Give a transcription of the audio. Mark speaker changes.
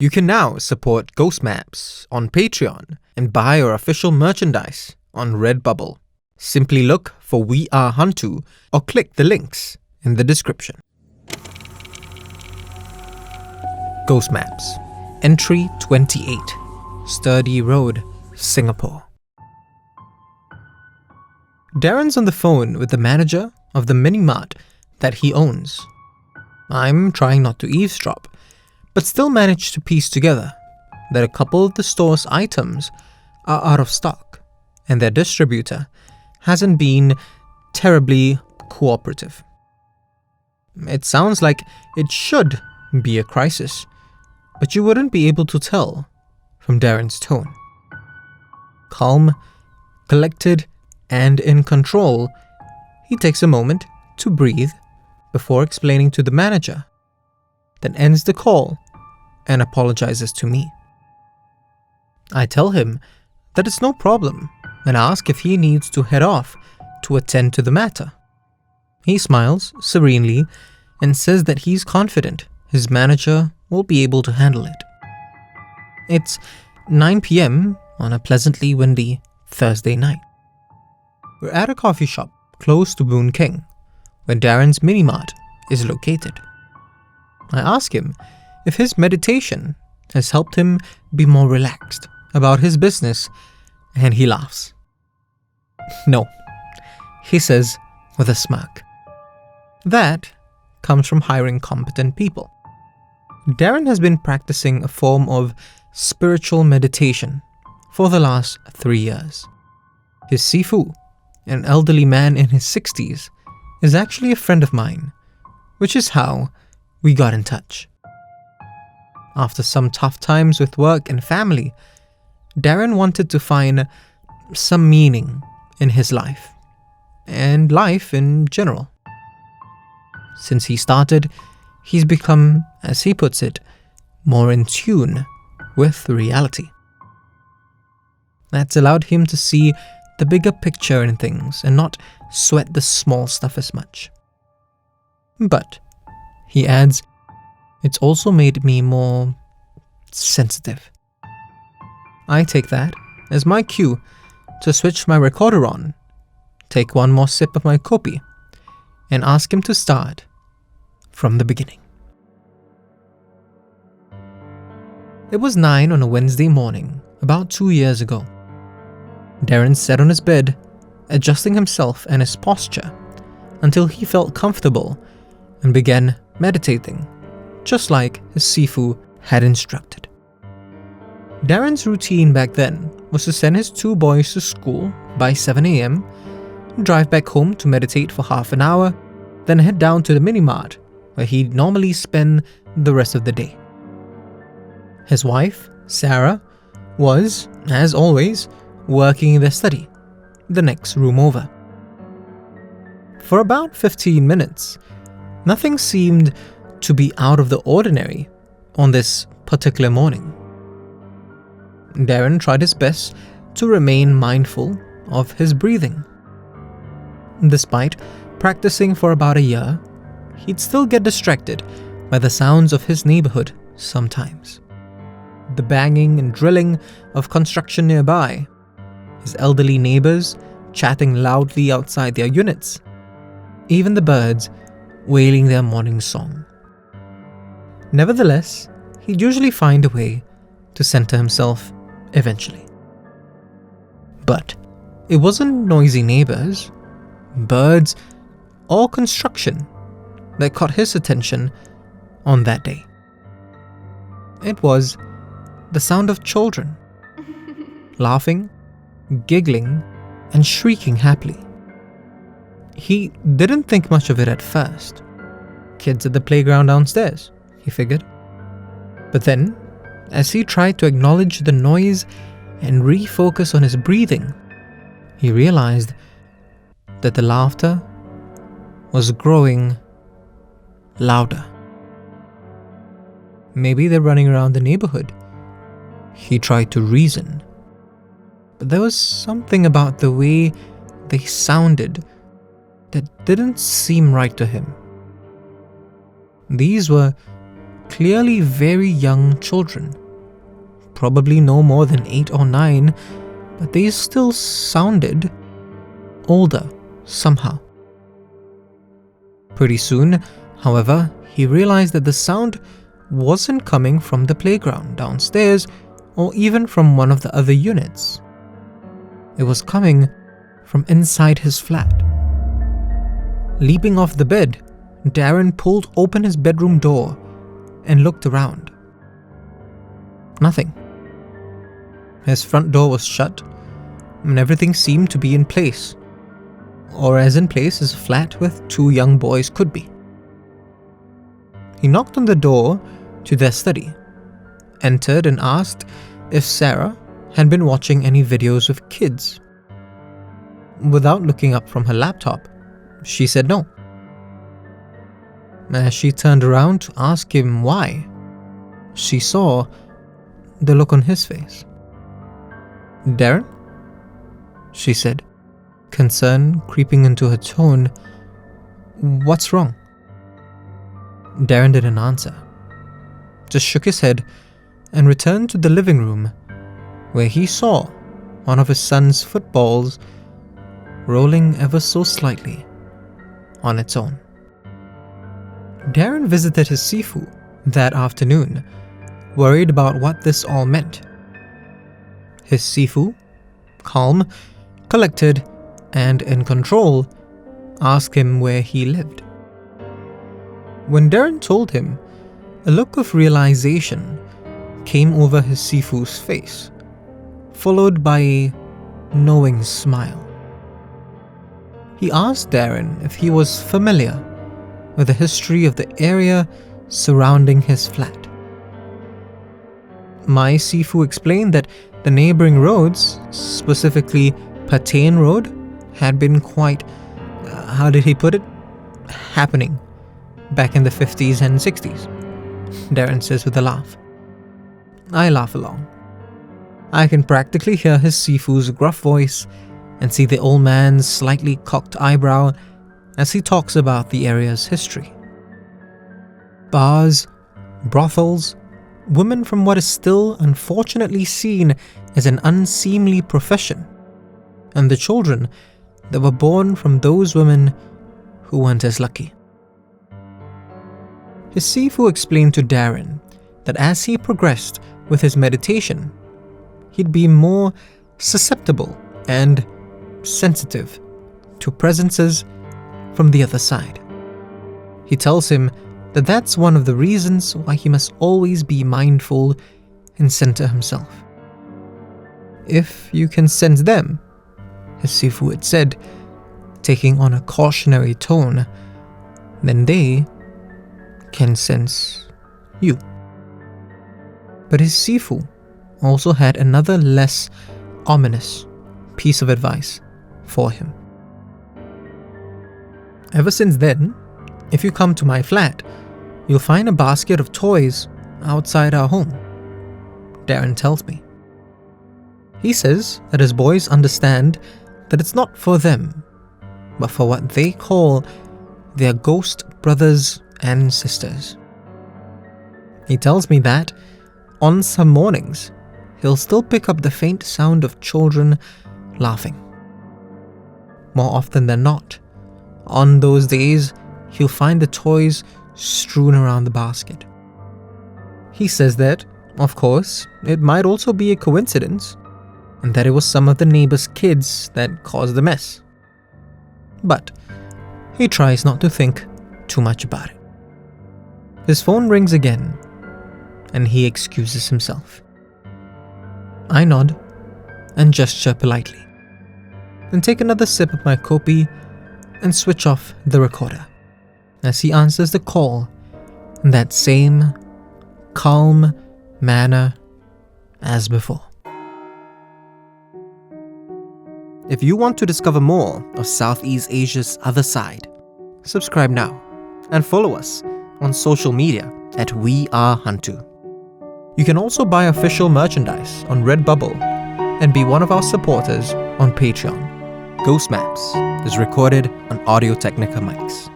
Speaker 1: You can now support Ghost Maps on Patreon and buy our official merchandise on Redbubble. Simply look for We Are HANTU or click the links in the description. Ghost Maps, Entry 28, Sturdy Road, Singapore. Darren's on the phone with the manager of the mini-mart that he owns. I'm trying not to eavesdrop, but still manage to piece together that a couple of the store's items are out of stock and their distributor hasn't been terribly cooperative. It sounds like it should be a crisis, but you wouldn't be able to tell from Darren's tone. Calm, collected, and in control, he takes a moment to breathe before explaining to the manager, then ends the call and apologizes to me. I tell him that it's no problem and ask if he needs to head off to attend to the matter. He smiles serenely and says that he's confident his manager will be able to handle it. It's 9 p.m. on a pleasantly windy Thursday night. We're at a coffee shop close to Boon King, where Darren's mini-mart is located. I ask him if his meditation has helped him be more relaxed about his business, and he laughs. No, he says with a smirk. That comes from hiring competent people. Darren has been practicing a form of spiritual meditation for the last 3 years. His Sifu, an elderly man in his 60s, is actually a friend of mine, which is how we got in touch. After some tough times with work and family, Darren wanted to find some meaning in his life, and life in general. Since he started, he's become, as he puts it, more in tune with reality. That's allowed him to see the bigger picture in things and not sweat the small stuff as much. But, he adds, it's also made me more sensitive. I take that as my cue to switch my recorder on, take one more sip of my kopi, and ask him to start from the beginning. It was 9 on a Wednesday morning, about 2 years ago. Darren sat on his bed, adjusting himself and his posture until he felt comfortable and began meditating, just like his Sifu had instructed. Darren's routine back then was to send his 2 boys to school by 7 a.m., drive back home to meditate for half an hour, then head down to the mini-mart where he'd normally spend the rest of the day. His wife, Sarah, was, as always, working in their study, the next room over. For about 15 minutes, nothing seemed to be out of the ordinary on this particular morning. Darren tried his best to remain mindful of his breathing. Despite practicing for about a year, he'd still get distracted by the sounds of his neighborhood sometimes. The banging and drilling of construction nearby, his elderly neighbors chatting loudly outside their units, even the birds wailing their morning song. Nevertheless, he'd usually find a way to center himself eventually. But it wasn't noisy neighbors, birds, or construction that caught his attention on that day. It was the sound of children, laughing, giggling, and shrieking happily. He didn't think much of it at first. Kids at the playground downstairs, he figured. But then, as he tried to acknowledge the noise and refocus on his breathing, he realized that the laughter was growing louder. Maybe they're running around the neighborhood. He tried to reason, but there was something about the way they sounded that didn't seem right to him. These were clearly very young children, probably no more than 8 or 9, but they still sounded older somehow. Pretty soon, however, he realized that the sound wasn't coming from the playground downstairs or even from one of the other units. It was coming from inside his flat. Leaping off the bed, Darren pulled open his bedroom door and looked around. Nothing. His front door was shut, and everything seemed to be in place, or as in place as a flat with 2 young boys could be. He knocked on the door to their study, entered and asked if Sarah had been watching any videos of kids. Without looking up from her laptop, she said no. As she turned around to ask him why, she saw the look on his face. "Darren?" she said, concern creeping into her tone. "What's wrong?" Darren didn't answer, just shook his head and returned to the living room, where he saw one of his son's footballs rolling ever so slightly on its own. Darren visited his Sifu that afternoon, worried about what this all meant. His Sifu, calm, collected, and in control, asked him where he lived. When Darren told him, a look of realization came over his Sifu's face, followed by a knowing smile. He asked Darren if he was familiar with the history of the area surrounding his flat. My Sifu explained that the neighboring roads, specifically Patain Road, had been quite, how did he put it? Happening back in the 50s and 60s, Darren says with a laugh. I laugh along. I can practically hear his Sifu's gruff voice and see the old man's slightly cocked eyebrow as he talks about the area's history. Bars, brothels, women from what is still unfortunately seen as an unseemly profession, and the children that were born from those women who weren't as lucky. His Sifu explained to Darren that as he progressed with his meditation, he'd be more susceptible and sensitive to presences from the other side. He tells him that that's one of the reasons why he must always be mindful and center himself. If you can sense them, his Sifu had said, taking on a cautionary tone, then they can sense you. But his Sifu also had another less ominous piece of advice for him. Ever since then, if you come to my flat, you'll find a basket of toys outside our home, Darren tells me. He says that his boys understand that it's not for them, but for what they call their ghost brothers and sisters. He tells me that, on some mornings, he'll still pick up the faint sound of children laughing. More often than not, on those days, he'll find the toys strewn around the basket. He says that, of course, it might also be a coincidence, and that it was some of the neighbors' kids that caused the mess. But he tries not to think too much about it. His phone rings again, and he excuses himself. I nod and gesture politely, then take another sip of my kopi and switch off the recorder as he answers the call in that same calm manner as before. If you want to discover more of Southeast Asia's other side, subscribe now and follow us on social media at We Are HANTU. You can also buy official merchandise on Redbubble and be one of our supporters on Patreon. Ghost Maps is recorded on Audio Technica mics.